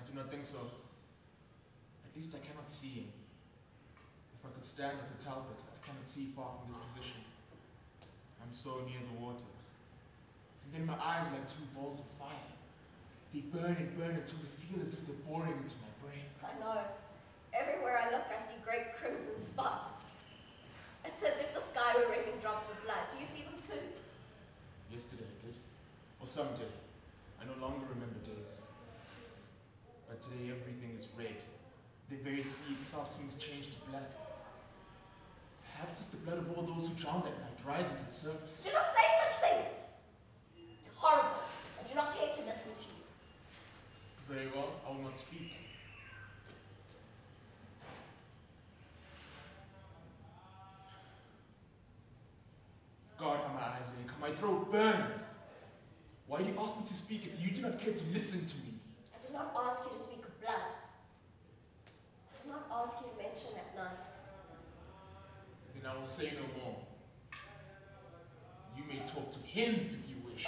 do not think so. At least I cannot see him. If I could stand, I could tell, but I cannot see far from this position. I'm so near the water. And then my eyes are like two balls of fire. They burn and burn until they feel as if they're boring into my brain. I know. Everywhere I look, I see great crimson spots. It's as if the sky were raining drops of blood. Do you see them too? Yesterday I did. Or someday. I no longer remember days. But today everything is red. The very sea itself seems changed to blood. Perhaps it's the blood of all those who drowned that night rising to the surface. Do not say such things! Horrible. I do not care to listen to you. Very well, I will not speak. God, how my eyes ache, how my throat burns. Why do you ask me to speak if you do not care to listen to me? I did not ask you to speak of blood. I did not ask you to mention that night. Then I will say no more. You may talk to him if you wish.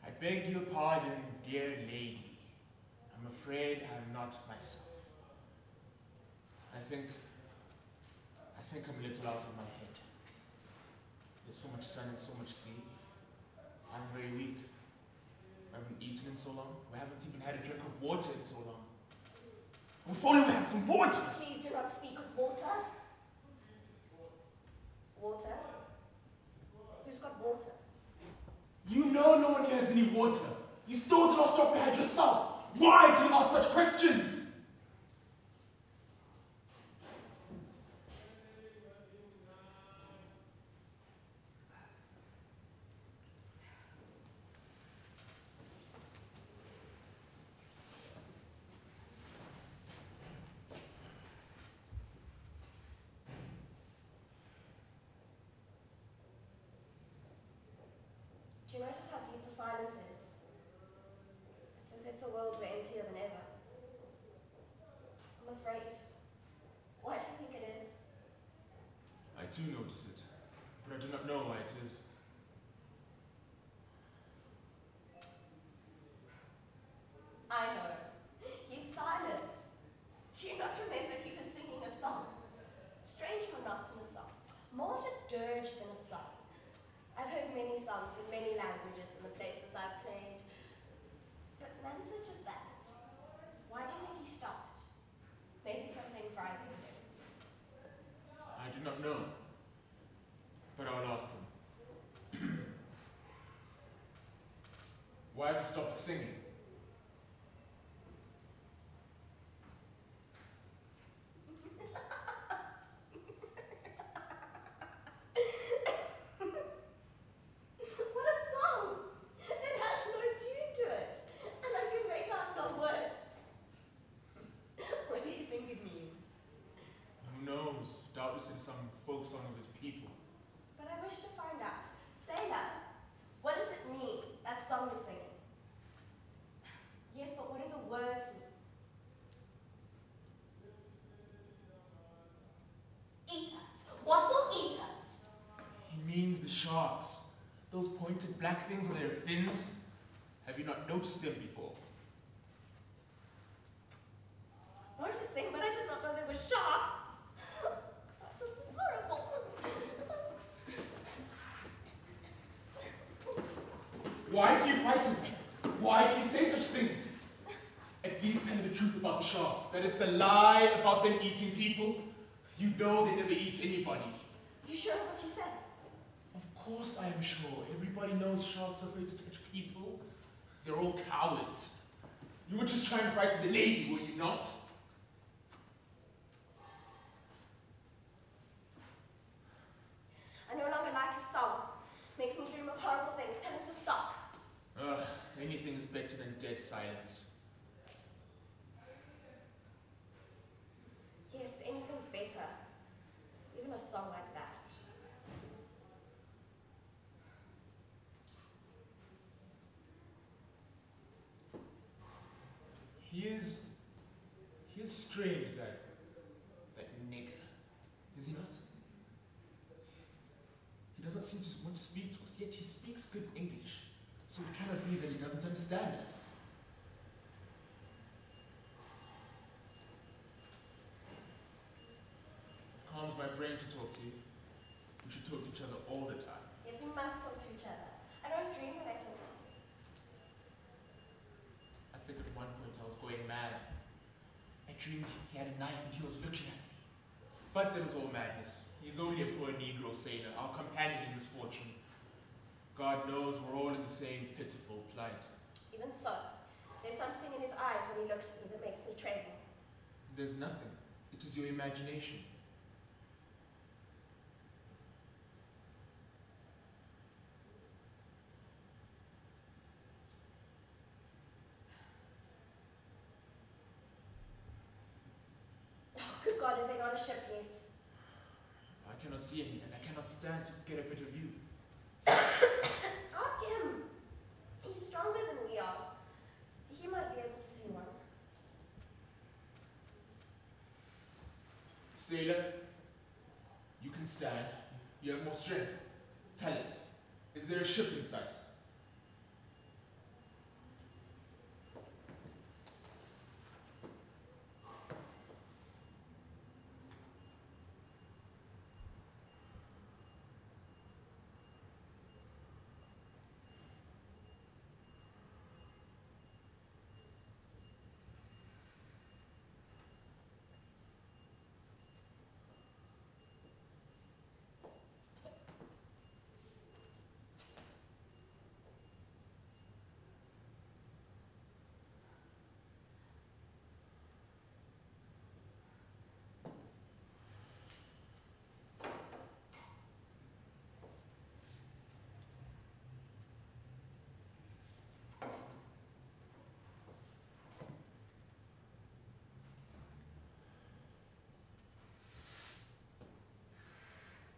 I beg your pardon, dear lady. I'm afraid I'm not myself. I think I'm a little out of my head. There's so much sun and so much sea. I'm very weak. I haven't eaten in so long. We haven't even had a drink of water in so long. If only we had some water! Please do not speak of water. Water? Who's got water? You know no one here has any water. You stole the last drop you had yourself. Why do you ask such questions? Do you notice how deep the silence is? It's as if the world were emptier than ever. I'm afraid. Why do you think it is? I do notice it, but I do not know why it is. I know. He's silent. Do you not remember he was singing a song? Strange monotonous song. More of a dirge than a song. I've heard many songs in many languages in the places I've played. But none such as that. Why do you think he stopped? Maybe something frightened him. I do not know, but I will ask him. Why have you stopped singing? What a song! It has no tune to it, and I can make out no words. What do you think it means? Who knows? Doubtless it's some folk song of his people. But I wish to find out. Sailor, what does it mean, that song you're singing? Yes, but what do the words mean? Eat us. What will eat us? He means the sharks. Those pointed black things on their fins. Have you not noticed them before? Noticing, but I did not know there were sharks. This is horrible. Why do you frighten me? Why do you say such things? At least tell me the truth about the sharks, that it's a lie about them eating people. You know they never eat anybody. You sure of what you said? Of course I am sure. Everybody knows sharks are afraid to touch people. They're all cowards. You were just trying to frighten the lady, were you not? I no longer like his song. Makes me dream of horrible things. Tell him to stop. Anything is better than dead silence. Yes, anything's better. Even a song like that. He is strange, that nigger. seem to want to speak to us, yet he speaks good English. So it cannot be that he doesn't understand us. It calms my brain to talk to you. We should talk to each other all the time. Yes, we must talk to each other. I don't dream when I talk to you. I think at one point I was going mad. I dreamed he had a knife and he was looking at me. But it was all madness. He's only a poor Negro sailor, our companion in misfortune. God knows we're all in the same pitiful plight. Even so, there's something in his eyes when he looks at me that makes me tremble. There's nothing. It is your imagination. Oh, good God, is there not a ship yet? I cannot see any, and I cannot stand to get a better view. Ask him. He's stronger than we are. He might be able to see one. Sailor, you can stand. You have more strength. Tell us, is there a ship in sight?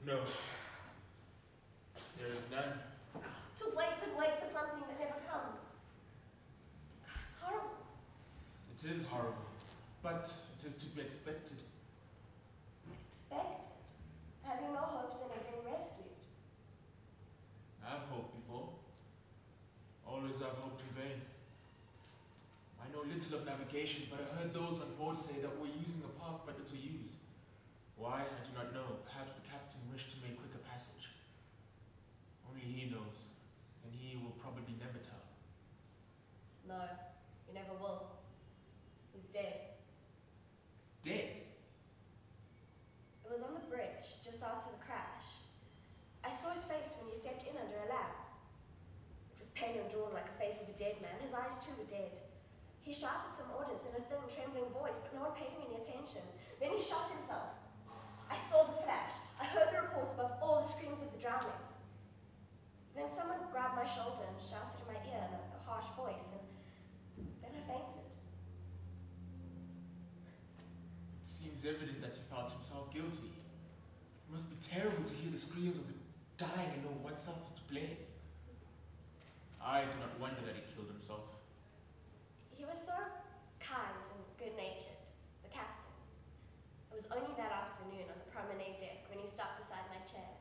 No. There is none. To wait and wait for something that never comes. It's horrible. It is horrible, but it is to be expected. Expected? Having no hopes in it being rescued. I've hoped before. Always I've hoped in vain. I know little of navigation, but I heard those on board say that we're using a path but little used. Why, I do not know. Perhaps the captain wished to make quicker passage. Only he knows, and he will probably never tell. No, he never will. He's dead. Dead? It was on the bridge, just after the crash. I saw his face when he stepped in under a lamp. It was pale and drawn like the face of a dead man. His eyes too were dead. He shouted some orders in a thin, trembling voice, but no one paid him any attention. Then he shot himself. I saw the flash. I heard the report above all the screams of the drowning. Then someone grabbed my shoulder and shouted in my ear in a harsh voice, and then I fainted. It seems evident that he felt himself guilty. It must be terrible to hear the screams of the dying and know oneself is to blame. I do not wonder that he killed himself. He was so kind and good-natured, the captain. It was only that afternoon on the promenade deck when he stopped beside my chair.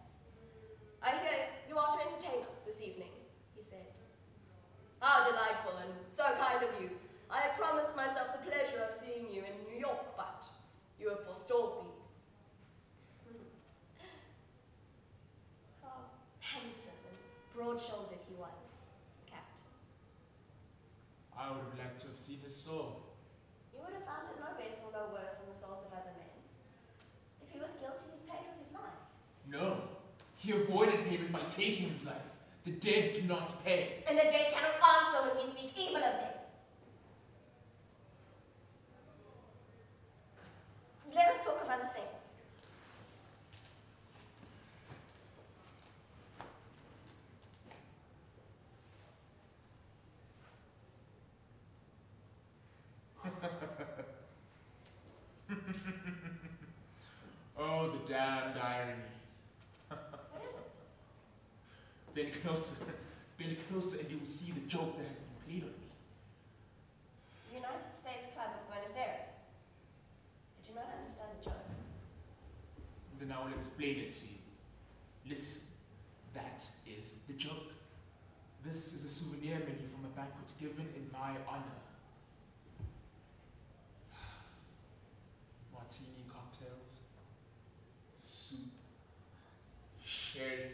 I hear you are to entertain us this evening, he said. How delightful and so kind of you. I had promised myself the pleasure of seeing you in New York, but you have forestalled me. How handsome and broad-shouldered he was, Captain. I would have liked to have seen his soul. You would have found it no better or no worse than the souls of other men. If he was guilty, he was paid with his life. No. He avoided payment by taking his life. The dead do not pay. And the dead cannot answer when we speak evil of them. Let us talk of other things. Oh, the damned irony. What is it? Bend closer and you will see the joke that has been played on me. The United States Club of Buenos Aires. Did you not understand the joke? Then I will explain it to you. Listen, That is the joke. This is a souvenir menu from a banquet given in my honor. Martini cocktails, soup, sherry,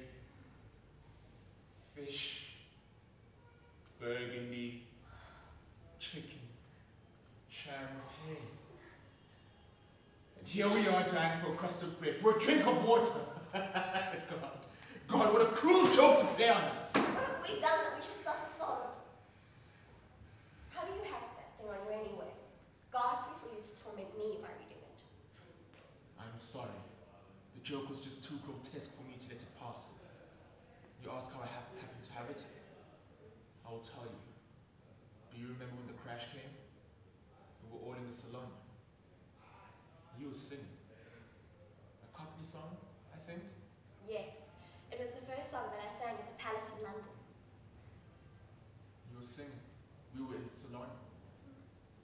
fish, burgundy, chicken, champagne. And here we are dying for a crust of bread, for a drink of water. God, what a cruel joke to play on us. What have we done that we should suffer sorrow? How do you have that thing on you anyway? It's ghastly for you to torment me by reading it. I'm sorry. The joke was just too grotesque for me to let it pass. You ask how I happened to have it? I will tell you. Do you remember when the crash came? We were all in the salon. You were singing. A Cockney song, I think? Yes. It was the first song that I sang at the Palace in London. You were singing. We were in the salon.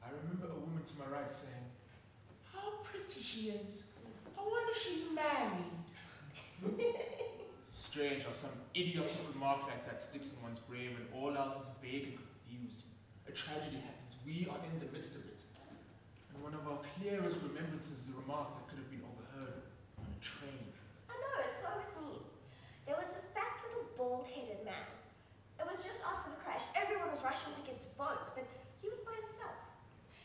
I remember a woman to my right saying, "How pretty she is. I wonder if she's married." Strange how some idiotic remark like that sticks in one's brain when all else is vague and confused. A tragedy happens. We are in the midst of it. And one of our clearest remembrances is a remark that could have been overheard on a train. I know, it's so with me. There was this fat little bald-headed man. It was just after the crash. Everyone was rushing to get to boats, but he was by himself.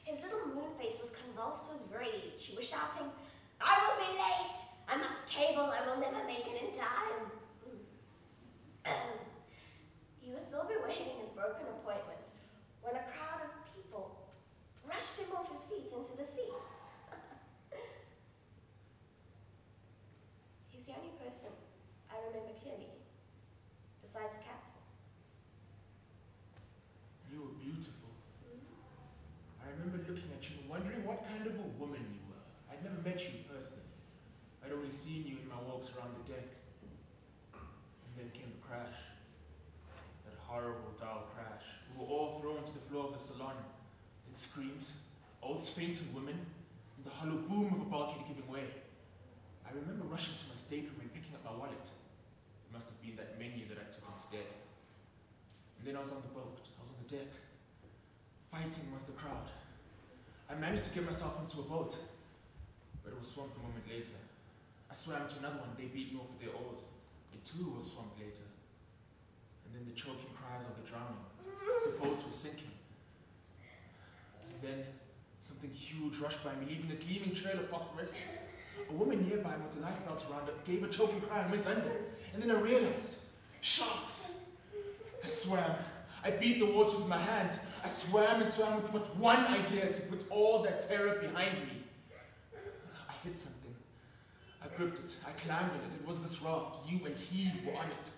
His little moon face was convulsed with rage. He was shouting, "I will be late! I must cable, I will never make it in time." He was still bewailing his broken appointment when a crowd of people rushed him off his feet into the sea. He's the only person I remember clearly, besides the captain. You were beautiful. I remember looking at you and wondering what kind of a woman you were. I'd never met you personally. I'd only seen you in my walks around the deck. And then came the crash. That horrible, dull crash. We were all thrown to the floor of the salon. It screams, oaths, fainting women, and the hollow boom of a bulkhead giving way. I remember rushing to my stateroom and picking up my wallet. It must have been that menu that I took instead. And then I was on the boat. I was on the deck. Fighting amongst the crowd. I managed to get myself into a boat, but it was swamped a moment later. I swam to another one. They beat me off with their oars. It too was swamped later. And then the choking cries of the drowning. The boat was sinking. And then something huge rushed by me, leaving a gleaming trail of phosphorescence. A woman nearby with a life belt around her gave a choking cry and went under. And then I realized, sharks! I swam. I beat the water with my hands. I swam and swam with but one idea, to put all that terror behind me. I hit something. I gripped it. I climbed on it. It was this raft. You and he were on it.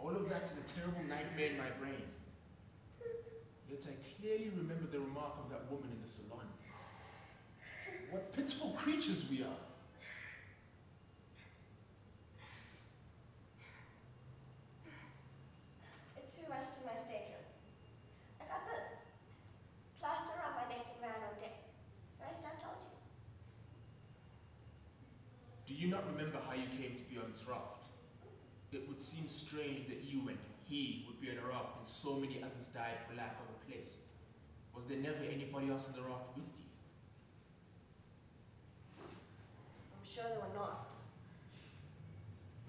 All of that is a terrible nightmare in my brain. Yet I clearly remember the remark of that woman in the salon. What pitiful creatures we are. It too rushed to my stateroom. I got this. Clasped around my neck and ran on deck. The rest I told you. Do you not remember how you came to be on this raft? It would seem strange that you and he would be on a raft when so many others died for lack of a place. Was there never anybody else on the raft with you? I'm sure there were not.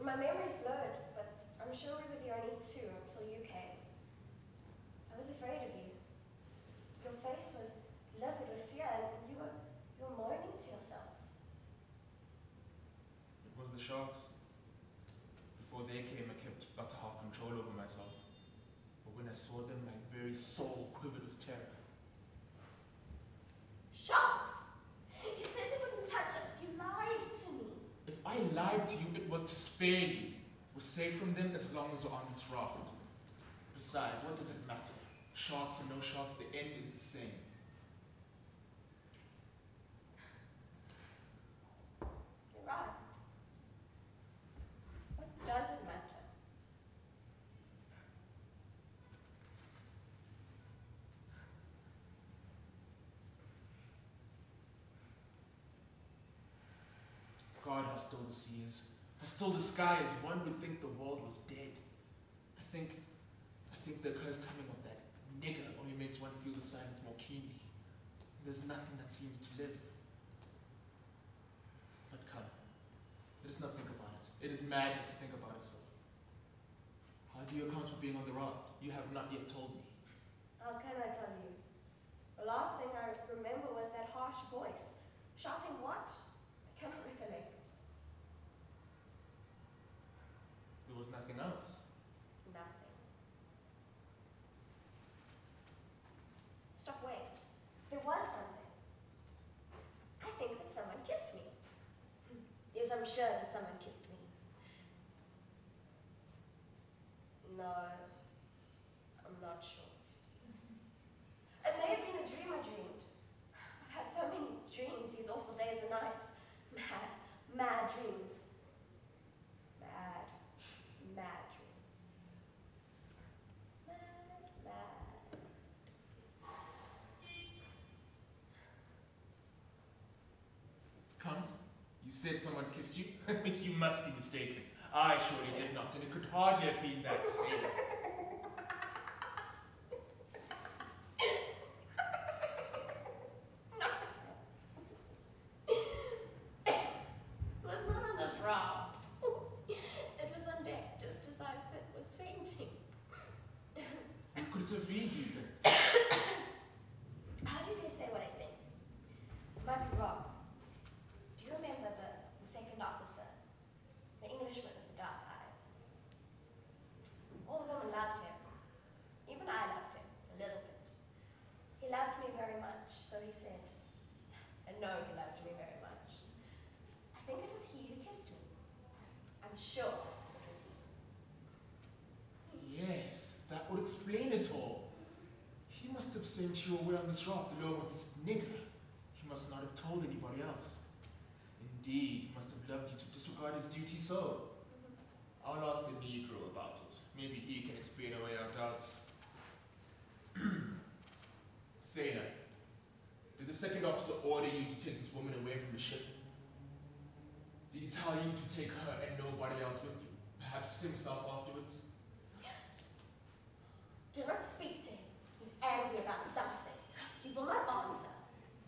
My memory's blurred, but I'm sure we were the only two until you came. I was afraid of you. Your face was livid with fear, and you were moaning to yourself. It was the sharks. Before they came, I kept but half control over myself. But when I saw them, my very soul quivered with terror. Sharks! You said they wouldn't touch us. You lied to me. If I lied to you, it was to spare you. We're safe from them as long as we're on this raft. Besides, what does it matter? Sharks or no sharks, the end is the same. You're right. What does it matter? God, how still the sea is. As still the skies, one would think the world was dead. I think the cursed coming of that nigger only makes one feel the silence more keenly. There's nothing that seems to live. But come, let us not think about it. It is madness to think about it so. How do you account for being on the raft? You have not yet told me. How can I tell you? The last thing I remember was that harsh voice. Shouting what? I cannot recollect. There was nothing else. Nothing. Stop, wait. There was something. I think that someone kissed me. Yes, I'm sure that someone kissed me. No, I'm not sure. It may have been a dream I dreamed. I've had so many dreams these awful days and nights. Mad dreams. Mad dreams. Mad. Come, you said someone kissed you? You must be mistaken. I surely did not, and it could hardly have been that same. Explain it all. He must have sent you away on this raft alone with this nigger. He must not have told anybody else. Indeed, he must have loved you to disregard his duty so. I'll ask the Negro about it. Maybe he can explain away our doubts. Sailor, did the second officer order you to take this woman away from the ship? Did he tell you to take her and nobody else with you? Perhaps himself afterwards? Do not speak to him. He's angry about something. He will not answer.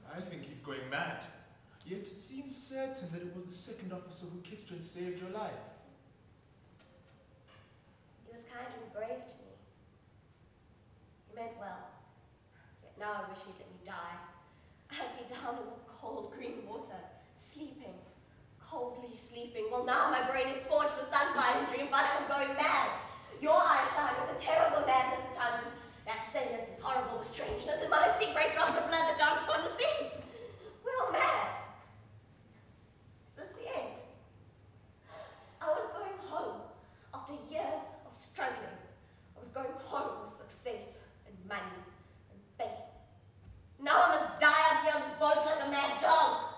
I think he's going mad. Yet it seems certain that it was the second officer who kissed you and saved your life. He was kind and brave to me. He meant well. Yet now I wish he'd let me die. I'd be down in the cold green water, sleeping, coldly sleeping. Well, now my brain is scorched with sunfire and dream, but I'm going mad. Your eyes shine with a terrible madness at times, and that sailor's is horrible with strangeness, and mine see great drops of blood that dance upon the sea. We're all mad. Is this the end? I was going home after years of struggling. I was going home with success and money and fame. Now I must die out here on this boat like a mad dog.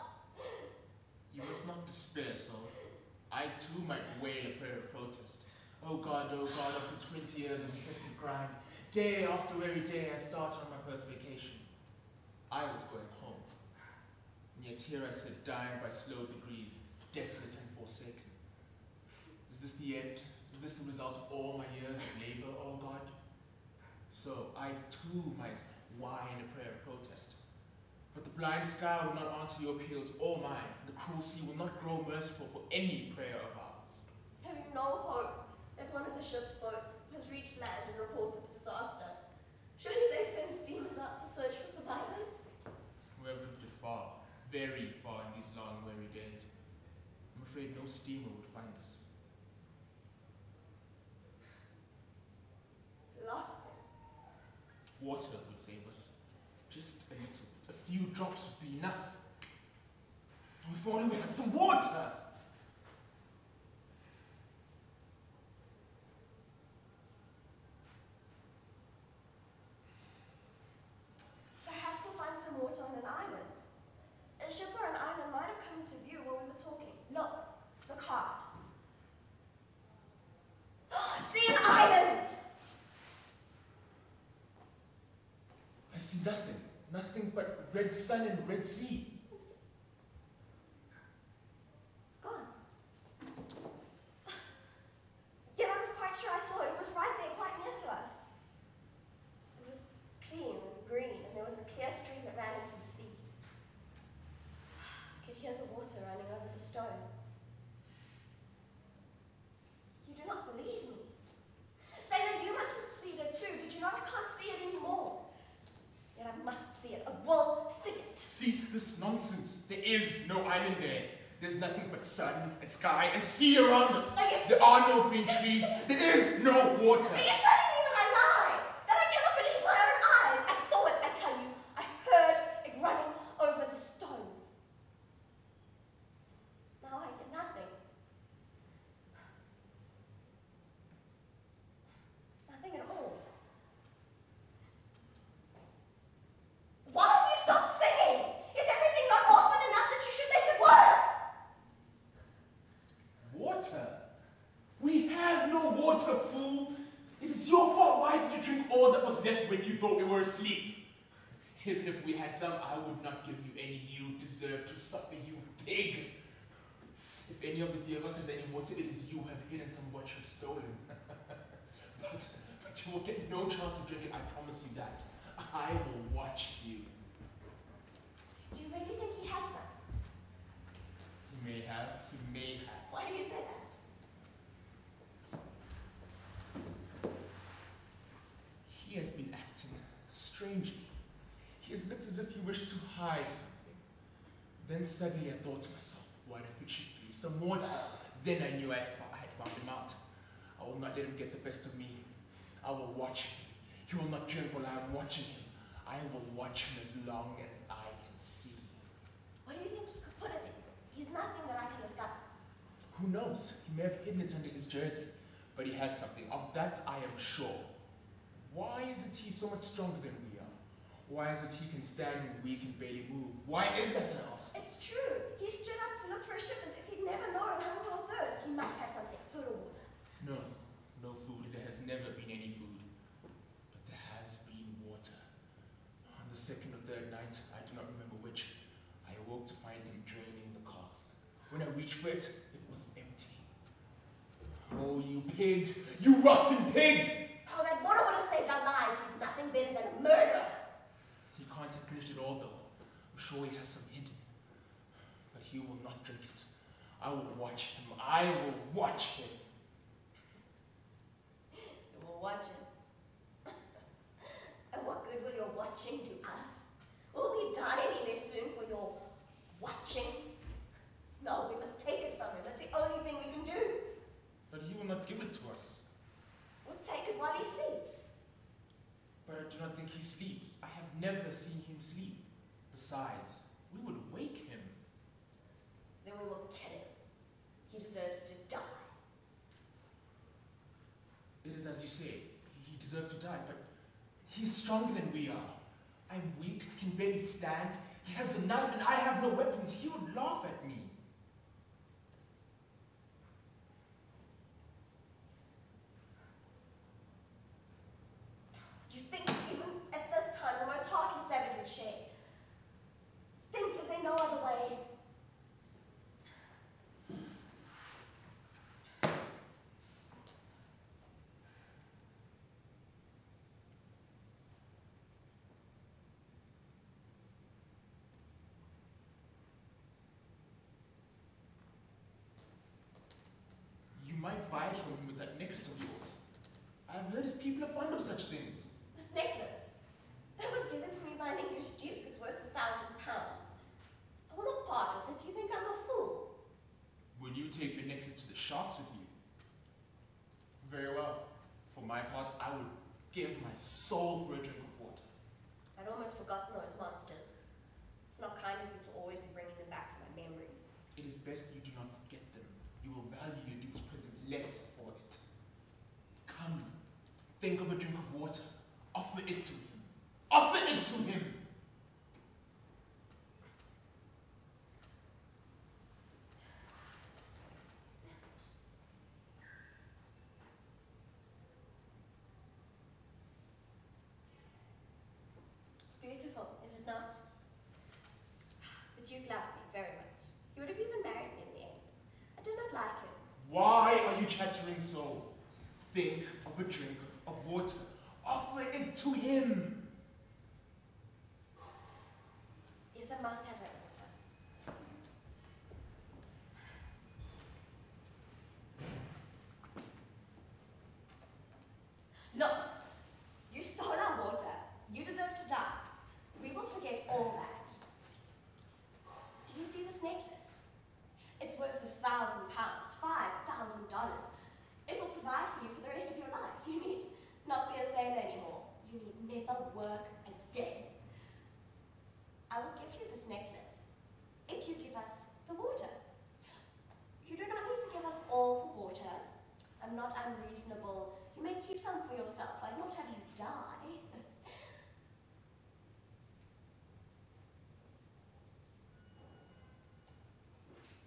You must not despair, soul. I too might wail a prayer of protest. Oh God, after 20 years of incessant grind, day after every day I started on my first vacation. I was going home. And yet here I sit dying by slow degrees, desolate and forsaken. Is this the end? Is this the result of all my years of labor, oh God? So I too might whine a prayer of protest. But the blind sky will not answer your appeals or mine, and the cruel sea will not grow merciful for any prayer of ours. Have you no hope that one of the ship's boats has reached land and reported the disaster? Surely they'd send steamers out to search for survivors? We have drifted far, very far in these long, weary days. I'm afraid no steamer would find us. Lost them. Water would save us. Just a little. A few drops would be enough. If only we had some water! Perhaps we'll find some water on an island. A ship or an island might have come into view while we were talking. Look hard. See an island! I see nothing. Nothing but red sun and red sea. It's gone. There is no island there. There's nothing but sun and sky and sea around us. Are you... There are no green trees. There is no water. Are you telling me that I lie? That I cannot believe my own eyes? I saw it, I tell you. I heard it running over the stones. Now I hear nothing. Nothing at all. Why have you stopped singing? Is everything not often enough that you should make it worse? Water? We have no water, fool. It is your fault. Why did you drink all that was left when you thought we were asleep? Even if we had some, I would not give you any. You deserve to suffer, you pig. If any of the three of us has any water, it is you who have hidden some of what you have stolen. but you will get no chance to drink it, I promise you that. I will watch you. Do you really think he has some? He may have. He may have. Why do you say that? He has been acting strangely. He has looked as if he wished to hide something. Then suddenly I thought to myself, what if it should be some water? Then I knew I had found him out. I will not let him get the best of me. I will watch him. He will not drink while I am watching him. I will watch him as long as I can see. What do you think he could put it in? He's nothing that I can discover. Who knows? He may have hidden it under his jersey. But he has something. Of that I am sure. Why is it he so much stronger than we are? Why is it he can stand when we can barely move? Why is that, I ask? It's true. He stood up to look for a ship as if he'd never known hunger or thirst. He must have something, food or water. No, no food. There has never been any food. But there has been water. On the second or third night, I do not remember which, I awoke to find him draining the cask. When I reached for it, it was empty. Oh, you pig! You rotten pig! Oh, that water would have saved our lives. He's nothing better than a murderer. He can't have finished it all, though. I'm sure he has some hidden. But he will not drink it. I will watch him. I will watch him. You will watch him. And what good will your watching do us? Will we die any less soon for your watching? No, we must take it from him. That's the only thing we can do. But he will not give it to us. We'll take it while he sleeps. But I do not think he sleeps. I have never seen him sleep. Besides, we would wake him. Then we will kill him. He deserves to die. It is as you say. He deserves to die, but he's stronger than we are. I'm weak, can barely stand. He has a knife and I have no weapons. He would laugh at me. You think even at this time the most heartless savage would share? Think, is there no other way? You might buy it from him with that necklace of yours. I've heard his people are fond of such things. This necklace. That was given to me by an English duke. It's worth £1,000. I will not part with it. Do you think I'm a fool? Will you take your necklace to the sharks with you? Very well. For my part, I would give my soul for a drink of water. I'd almost forgotten those monsters. It's not kind of you to always be bringing them back to my memory. It is best you do not forget them. You will value your duke's present less for it. Come, think of a drink of water. Offer it to him. Offer it to him! It's beautiful, is it not? The Duke loved me very much. He would have even married me in the end. I did not like him. Why are you chattering so? Think of a drink of water. Offer it to him. Yes, I must have that water. Look, you stole our water. You deserve to die. We will forget all that. Do you unreasonable. You may keep some for yourself. I'd not have you die.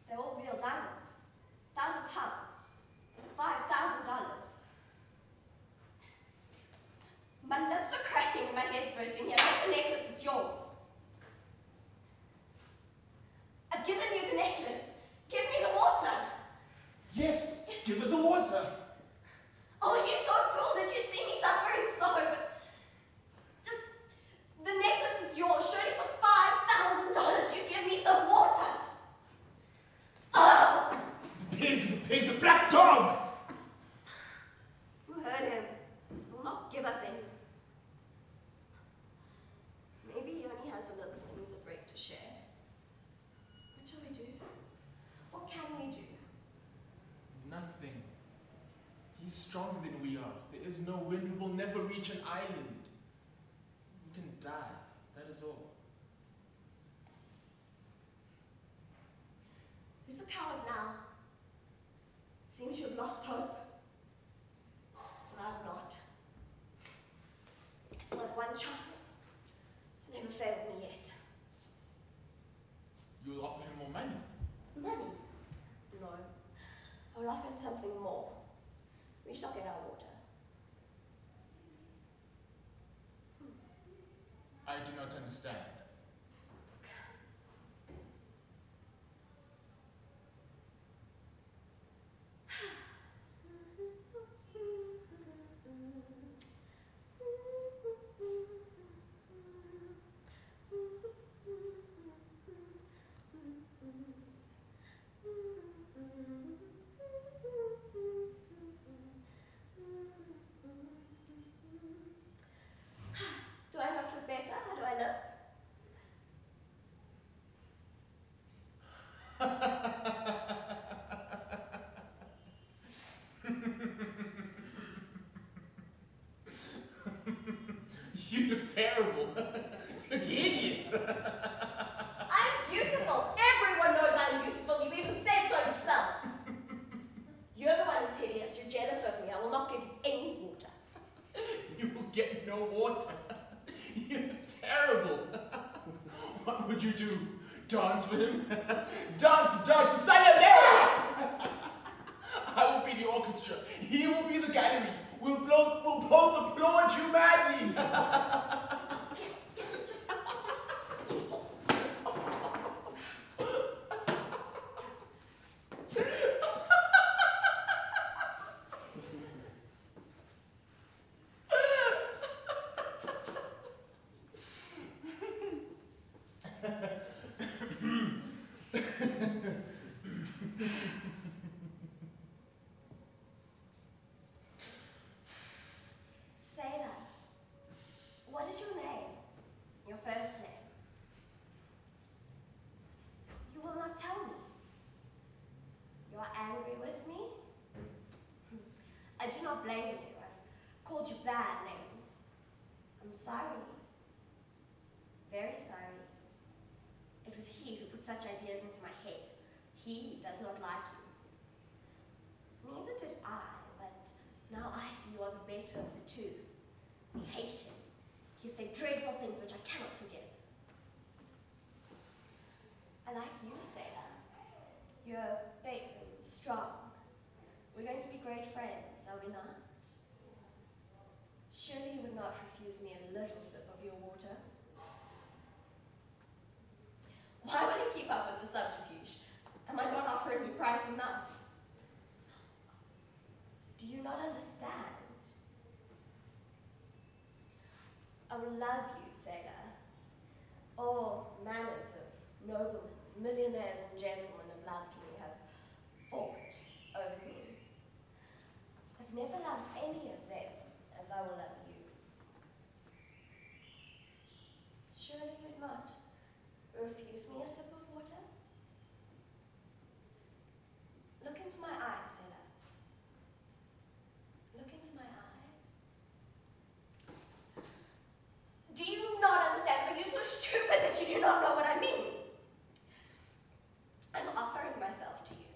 They're all real diamonds. £1,000. $5,000. My lips are cracking and my head's bursting. Here, take the necklace, it's yours. I've given you the necklace. Give me the water. Yes, give her the water. Oh, you're so cruel that you'd see me suffering so, but just, the necklace is yours. Surely for $5,000 you give me some water. Oh! The pig, the black dog! You heard him. He will not give us any. Maybe he only has a little and he's afraid to share. What shall we do? What can we do? Nothing. He's stronger than we are. There is no wind. We will never reach an island. We can die. That is all. Who's the coward now? Seems you've lost hope. But I've not. I still have one chance. It's never failed me yet. You'll offer him more money. Money? No. I'll offer him something more. We shall get our water. I do not understand. Do I not look better? How do I look? You look terrible. You look hideous. I'm beautiful. Everyone knows I'm beautiful. You even said so yourself. You're the one who's hideous. You're jealous of me. I will not give you any water. You will get no water. You look terrible. What would you do? Dance for him? Dance, Sayonara! I will be the orchestra. He will be the gallery. We'll both applaud you madly. Sailor, what is your name? Your first name? You will not tell me. You are angry with me? I do not blame you. I've called you bad names. I'm sorry. Very sorry. It was he who put such ideas into my head. He does not like you. Neither did I, but now I see you are the better of the two. I hate him. He said dreadful things which I cannot forgive. I like you, Sailor. You're big and strong. We're going to be great friends, are we not? Surely you would not refuse me a little sip of your water? Why would I keep up with the subterfuge? Am I not offering you price enough? Do you not understand? I will love you, Sailor. All manners of noblemen, millionaires and gentlemen have loved me, have fought over me. I've never loved any of them as I will love you. Surely you'd not refuse me a sip of water? Look into my eyes, Sailor. Look into my eyes. Do you not understand? Are you so stupid that you do not know what I mean? I'm offering myself to you.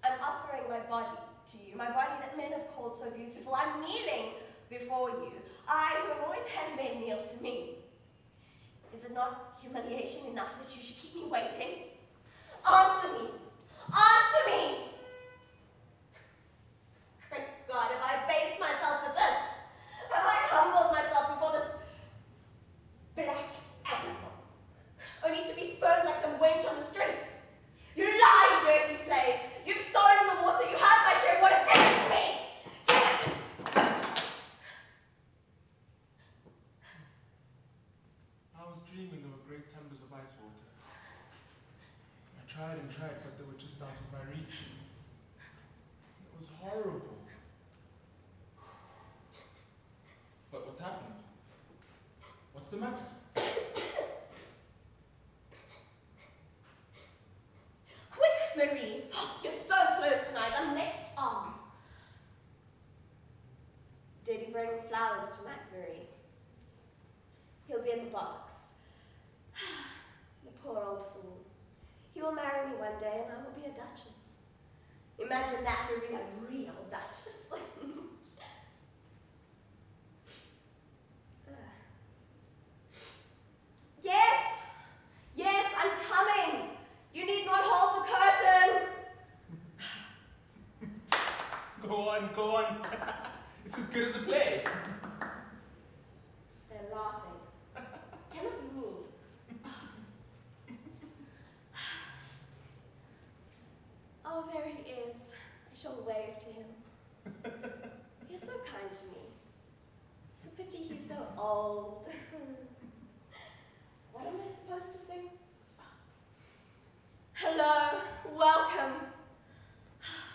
I'm offering my body to you. My body that men have called so beautiful. I'm kneeling before you. I who have always handmade kneel to me. Is it not humiliation enough that you should keep me waiting? Answer me! Answer me! Thank God, have I abased myself for this? Have I humbled myself before this black animal? Only to be spurned like some wench on the streets? You lying, dirty slave! You've stolen the water, you have my share of water, give it to me! Give it to me! I was dreaming there were great tumbers of ice water. I tried and tried, but they were just out of my reach. It was horrible. But what's happened? What's the matter? Quick, Marie! You're so slow tonight. I'm next on. Did he bring flowers tonight, Marie? He'll be in the box. The poor old fool. He will marry me one day and I will be a duchess. Imagine that, Marie, a real duchess. Yes! Yes, I'm coming! You need not hold the curtain! Go on, go on. It's as good as a play. They're laughing. Cannot be me. Oh, there he is. I shall wave to him. He's so kind to me. It's a pity he's so old. What am I supposed to sing? Hello, welcome.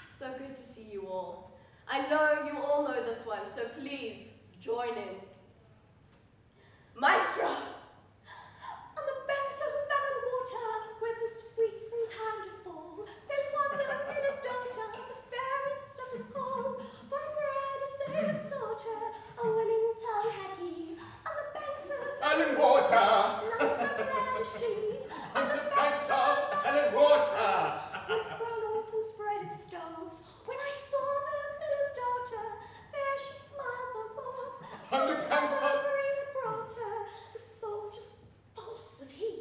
It's so good to see you all. I know you all know this one, so please join in. Maestro! On the banks of Van water, where the sweets from time did fall, there was a miller's daughter, the fairest of them all. For a bride a sailor sought her, a winning tongue had he. On the banks of Island water! Lights of grand she, On the banks of Island water! with brown oats and spreaded stoves. When I saw the miller's daughter, there she smiled no more. On the banks of Marie brought her, the soldier's false was he.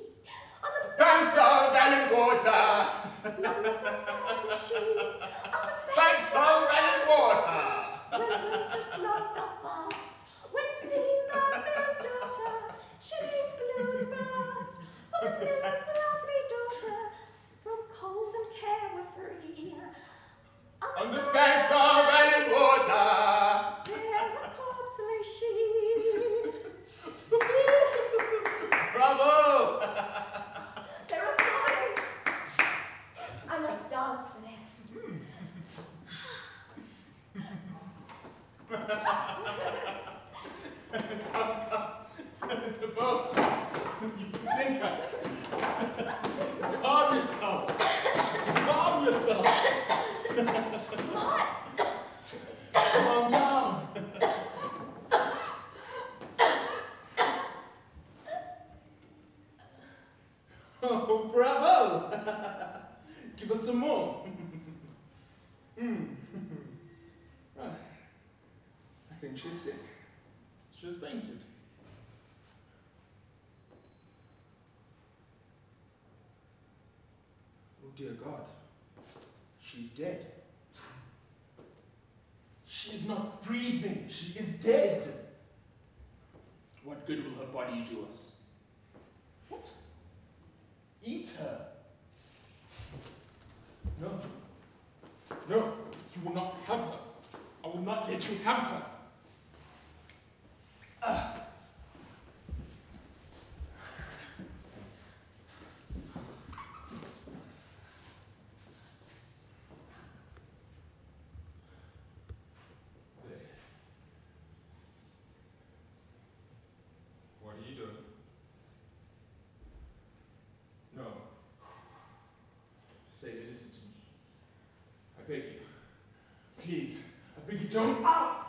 On the banks of Island water! none was so sad as she. On the Banks of Island water! when winter snow fell fast, when seen the miller's daughter, she blew the blast. For the miller's lovely daughter, from cold and care were free. On the banks of Island water! there a corpse lay she. Bravo! They're applauding. I must dance for them. The boat! You can sink us! Calm yourself! Calm yourself! What? Calm down! Oh, bravo! Give us some more. I think she's sick. She's fainted. Oh dear God. She's dead. She is not breathing. She is dead. What good will her body do us? What? Eat her? No. No, you will not have her. I will not let you have her. What are you doing? No. Say, listen to me. I beg you. Please, I beg you, don't. Ow!